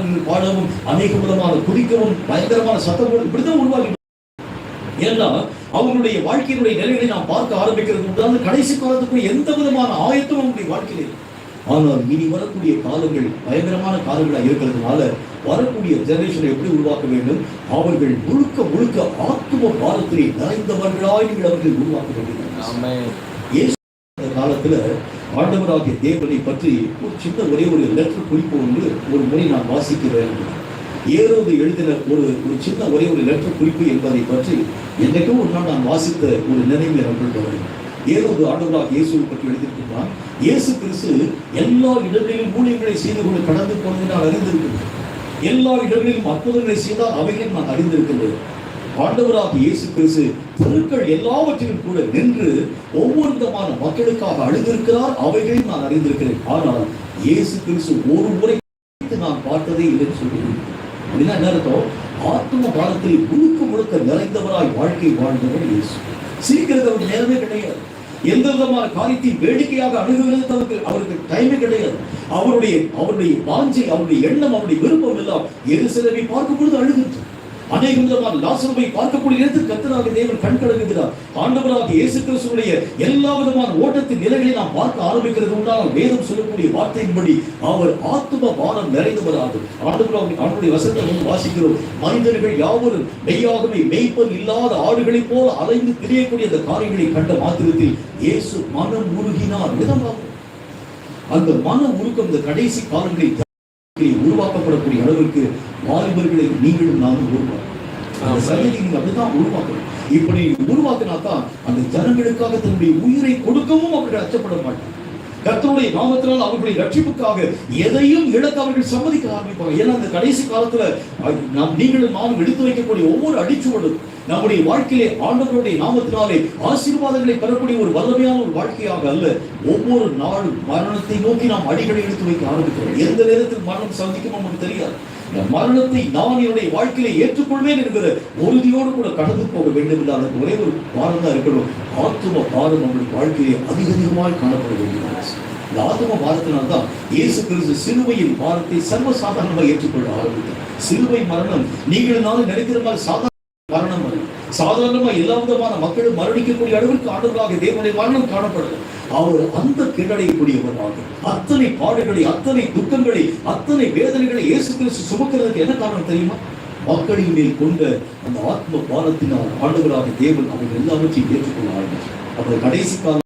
பாடல்கள் பாடவும், அநேக விதமான குதிக்கவும், பயங்கரமான சத்தம் இப்படிதான் உருவாகி. ஏன்னா அவங்களுடைய வாழ்க்கையினுடைய நிலைகளை நாம் பார்க்க ஆரம்பிக்கிறது கடைசி காலத்துக்கு எந்த விதமான ஆயத்தம் அவங்களுடைய வாழ்க்கையில். ஆனால் இனி வரக்கூடிய காலங்கள் பயங்கரமான காலங்களாக இருக்கிறதுனால வரக்கூடிய ஜெனரேஷனை எப்படி உருவாக்க வேண்டும்? அவர்கள் முழுக்க முழுக்க ஆத்தும பாரத்திலே நிறைந்தவர்களாய் அவர்கள் உருவாக்க வேண்டும். காலத்துல ஆண்டவராகிய தேவனை பற்றி ஒரு சின்ன ஒரே ஒரு லெட்டர் குறிப்பு ஒன்று ஒரு முறை நான் வாசிக்கிறேன். ஏரோது எழுதின ஒரு சின்ன ஒரே ஒரு லெட்டர் குறிப்பு என்பதை பற்றி என்றைக்கும் ஒரு நாள் நான் வாசித்த ஒரு நினைவு எனக்கு. ஏரோது ஆண்டவராகிய இயேசுவை பற்றி எழுதியிருக்கிறான். இயேசு கிறிஸ்து எல்லா இடங்களிலும் ஊழியங்களை செய்து கொண்டு கடந்து போனதை நான் அறிந்திருக்கிறேன். எல்லா இடங்களிலும் அற்புதங்களை செய்தால் அவைகள் நான் அறிந்திருக்கின்றேன். ஆண்டவராகிய இயேசு கிறிஸ்து பொருட்கள் எல்லாவற்றிலும் கூட நின்று ஒவ்வொரு விதமான மக்களுக்காக அழுதிருக்கிறார். அவைகளையும் நான் அறிந்திருக்கிறேன். ஆனால் இயேசு கிறிஸ்து ஒரு முறை நான் பார்த்ததே இல்லைன்னு சொல்லுகிறேன். அப்படின்னா என்ன அர்த்தம்? ஆத்ம பாரத்தில் முழுக்க முழுக்க நிறைந்தவராய் வாழ்க்கை வாழ்ந்தவர் இயேசு. சீக்கிரத்தை அவருக்கு நேரமே கிடையாது. எந்த விதமான காரியத்தையும் வேடிக்கையாக அணுகுவதற்கு அவருக்கு டைமே கிடையாது. அவருடைய வாஞ்சை, அவருடைய எண்ணம், அவருடைய விருப்பம் எல்லாம் எருசலேமை பார்க்கும் பொழுது அழுகின்றது. அநேக விதமான லாசருவை பார்க்கக்கூடிய நேரத்தில் கர்த்தராகிய தேவன் கண் கலங்குகிறார். ஆண்டவராகிய இயேசு கிறிஸ்துவினுடைய எல்லா விதமான ஓட்டத்தின் நிலைகளை நாம் பார்க்க ஆரம்பிக்கிறது உண்டான வேதம் சொல்லக்கூடிய வார்த்தையின்படி அவர் ஆத்தும பாரம் நிறைந்தவராகும். ஆண்டவருடைய வசனத்தை வாசிக்கிறோம். மனிதர்கள் யாவரும் மெய்யாகவே மெய்ப்பன் இல்லாத ஆடுகளைப் போல அலைந்து திரியக்கூடிய அந்த காரியங்களை கண்ட மாத்திரத்தில் இயேசு மனம் உருகினார். விதமாகும் அந்த மன உருக்கம் இந்த கடைசி காலங்களில் உருவாக்கப்படக்கூடிய அளவிற்கு வாலிபர்களை நீங்களும் நானும் உருவாக்கணும். அந்த சரியத்தை நீங்க அப்படிதான் உருவாக்கணும். இப்படி உருவாக்கினாதான் அந்த ஜனங்களுக்காக தன்னுடைய உயிரை கொடுக்கவும் அவர்கள் அச்சப்பட மாட்டாங்க. கர்த்தருடைய நாமத்தினால் அவர்களுடைய ரட்சிப்புக்காக எதையும் இழக்க அவர்கள் சம்மதிக்க ஆரம்பிப்பாங்க. ஏன்னா அந்த கடைசி காலத்துல நீங்களும் நானும் எடுத்து வைக்கக்கூடிய ஒவ்வொரு அடிச்சுவடும் நம்முடைய வாழ்க்கையிலே ஆண்டவருடைய நாமத்தினாலே ஆசீர்வாதங்களை பெறக்கூடிய ஒரு வல்லமையான ஒரு வாழ்க்கையாக அல்ல. ஒவ்வொரு நாளும் மரணத்தை நோக்கி நாம் அடிகளை எடுத்து வைக்க ஆரம்பிக்கிறோம். எந்த நேரத்தில் மரணம் சந்திக்கும் நமக்கு தெரியாது. மரணத்தை நான் என்னுடைய வாழ்க்கையில ஏற்றுக்கொள்வேன் என்கிற உறுதியோடு கூட கடந்து போக வேண்டும் என்றால் ஒரே ஒரு பாரம் தான் இருக்கணும். ஆத்தும பாரம் நம்முடைய வாழ்க்கையை அதிகமாய் காணப்பட வேண்டும். இந்த ஆத்தும பாரத்தினால்தான் இயேசு கிறிஸ்து சிலுவையின் பாரத்தை சர்வசாதாரணமாக ஏற்றுக்கொள்ள ஆரம்பித்தார். சிலுவை மரணம் நீங்கள் நானும் நினைக்கிற மாதிரி சாதாரண மரணம் அல்ல. சாதாரணமா எல்லா விதமான மக்களும் மரணிக்கக்கூடிய அளவிற்கு ஆண்டவராகிய தேவனுடைய மரணம் காணப்படுது. அவர் அந்த கிழடையக்கூடியவராக அத்தனை பாடுகளை, அத்தனை துக்கங்களை, அத்தனை வேதனைகளை இயேசு கிறிஸ்து சுமக்கிறதுக்கு என்ன காரணம் தெரியுமா? மக்களின் மேல் கொண்ட அந்த ஆத்ம பாரத்தினால் ஆண்டவராகிய தேவன் அவர்கள் எல்லாவற்றையும் ஏற்றுக்கொள்ள ஆரம்பித்தார். அவர் கடைசி கால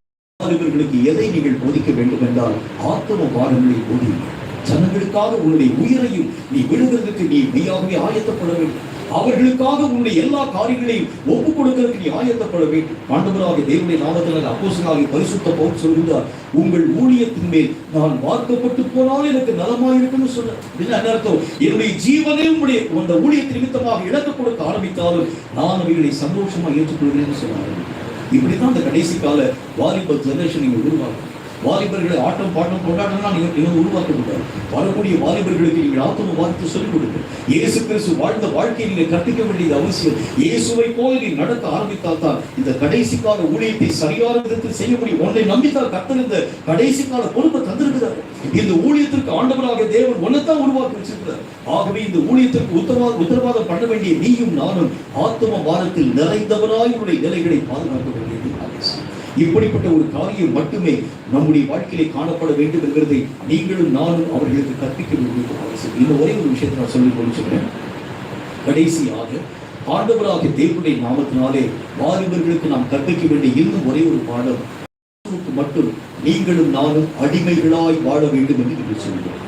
இவர்களுக்கு எதை நீங்கள் போதிக்க வேண்டும் என்றால் ஆத்ம பாரங்களை போதியுங்கள். ஜனங்களுக்காக உன்னுடைய உயிரையும் நீ விடுவதற்கு நீ மெய்யாகவே ஆயத்தப்பட வேண்டும். அவர்களுக்காக உன்னுடைய எல்லா காரியங்களையும் ஒப்புக் கொடுக்கிறதுக்கு நீ ஆயத்தப்பட வேண்டும். ஆண்டவராகிய தேவனுடைய நாமத்தில் அப்போஸ்தலனாகிய பரிசுத்த பவுல் சொல்கிறார், உங்கள் ஊழியத்தின் மேல் நான் வார்க்கப்பட்டு போனால் எனக்கு நலமாயிருக்குன்னு சொல்ல. என்ன அர்த்தம்? என்னுடைய ஜீவனே உங்களுடைய அந்த ஊழியத்தின் நிமித்தமாக இழக்க கொடுக்க ஆரம்பித்தாலும் நான் அவைகளை சந்தோஷமா ஏற்றுக்கொள்கிறேன்னு சொன்னாங்க. இப்படிதான் அந்த கடைசி கால வாலிப ஜெனரேஷன் நீங்கள் உருவாக்கும். வாலிபர்களை ஆட்டம் பாட்டம் கொண்டாடலாம் நீங்கள் உருவாக்க முடியாது. வரக்கூடிய வாலிபர்களுக்கு நீங்கள் ஆத்ம வார்த்தை சொல்லிக் கொடுங்க. இயேசு கிறிஸ்து வாழ்ந்த வாழ்க்கையை நீங்கள் கற்பிக்க வேண்டியது அவசியம். இயேசுவை போல நீ நடக்க ஆரம்பித்தால் தான் இந்த கடைசி கால ஊழியத்தை சரியான விதத்தில் செய்ய முடியும். ஒன்றை நம்பித்தால் கர்த்தர் இந்த கடைசி கால பொறுப்பை தந்திருக்கிறார். இந்த ஊழியத்திற்கு ஆண்டவராக தேவன் ஒன்னைத்தான் உருவாக்கி வச்சிருக்கிறார். ஆகவே இந்த ஊழியத்திற்கு உத்தரவாதம் பண்ண வேண்டிய நீயும் நானும் ஆத்ம பாரத்தில் நிறைந்தவராய் உடைய நிலைகளை பாதுகாக்க வேண்டியது அவசியம். இப்படிப்பட்ட ஒரு காரியம் மட்டுமே நம்முடைய வாழ்க்கையிலே காணப்பட வேண்டும் என்கிறதை நீங்களும் நானும் அவர்களுக்கு கற்பிக்க வேண்டியது அவசியம். இந்த ஒரே ஒரு விஷயத்தை நான் சொல்லி முடிச்சுக்கிறேன். கடைசியாக ஆண்டவராகிய தேவனுடைய நாமத்தினாலே வாலிபர்களுக்கு நாம் கற்பிக்க வேண்டிய இன்னும் ஒரே ஒரு பாடம் மட்டும் நீங்களும் நானும் அடிமைகளாய் வாழ வேண்டும் என்று நீங்கள் சொல்லுவோம்.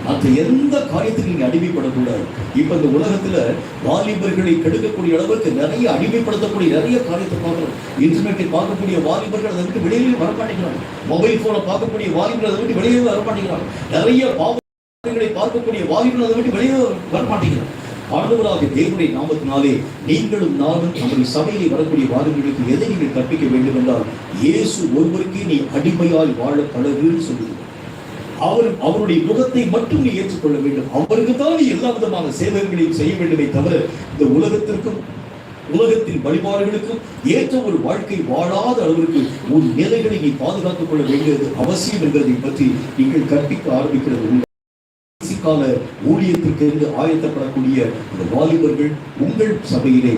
மற்ற எந்த காரியத்துக்கு நீங்க அடிமைப்படக்கூடாது. இப்ப இந்த உலகத்துல வாலிபர்களை கெடுக்கக்கூடிய அளவுக்கு நிறைய அடிமைப்படுத்தக்கூடிய நிறைய காரியத்தை பார்க்கிறோம். இன்டர்நெட்டை பார்க்கக்கூடிய வாலிபர்கள் அதை விட்டு வெளியே வரமாட்டேங்கிறாங்க. மொபைல் போனை பார்க்கக்கூடிய வாலிபர்கள் அதை விட்டு வெளியே வரமாட்டேங்கிறாங்க. நிறைய பாவங்களை பார்க்கக்கூடிய வாலிபர்கள் அதை விட்டு வெளியே வரமாட்டேங்கிறாங்க. ஆண்டவராகிய தேவனுடைய நாமத்தினாலே நீங்களும் நானும் நம்முடைய சபையிலே வரக்கூடிய வாலிபர்களுக்கு எதை நீங்கள் கற்பிக்க வேண்டும் என்றால் இயேசு ஒருவருக்கே நீ அடிமையால் வாழ பழகுன்னு சொல்லுது. அவருடைய முகத்தை மட்டும் நீ ஏற்றுக்கொள்ள வேண்டும். அவருக்கு தான் நீ எல்லா விதமான சேவைகளையும் செய்ய வேண்டுமே தவிர இந்த உலகத்திற்கும் உலகத்தின் வழிபாடுகளுக்கும் ஏற்ற ஒரு வாழ்க்கை வாழாத அளவிற்கு உன் நிலைகளை நீ பாதுகாத்துக் கொள்ள வேண்டியது அவசியம் என்பதை பற்றி நீங்கள் கற்பிக்க ஆரம்பிக்கிறது. கால ஊழியத்திற்கு என்று ஆயத்தப்படக்கூடிய அந்த வாலிபர்கள் உங்கள் சபையிலே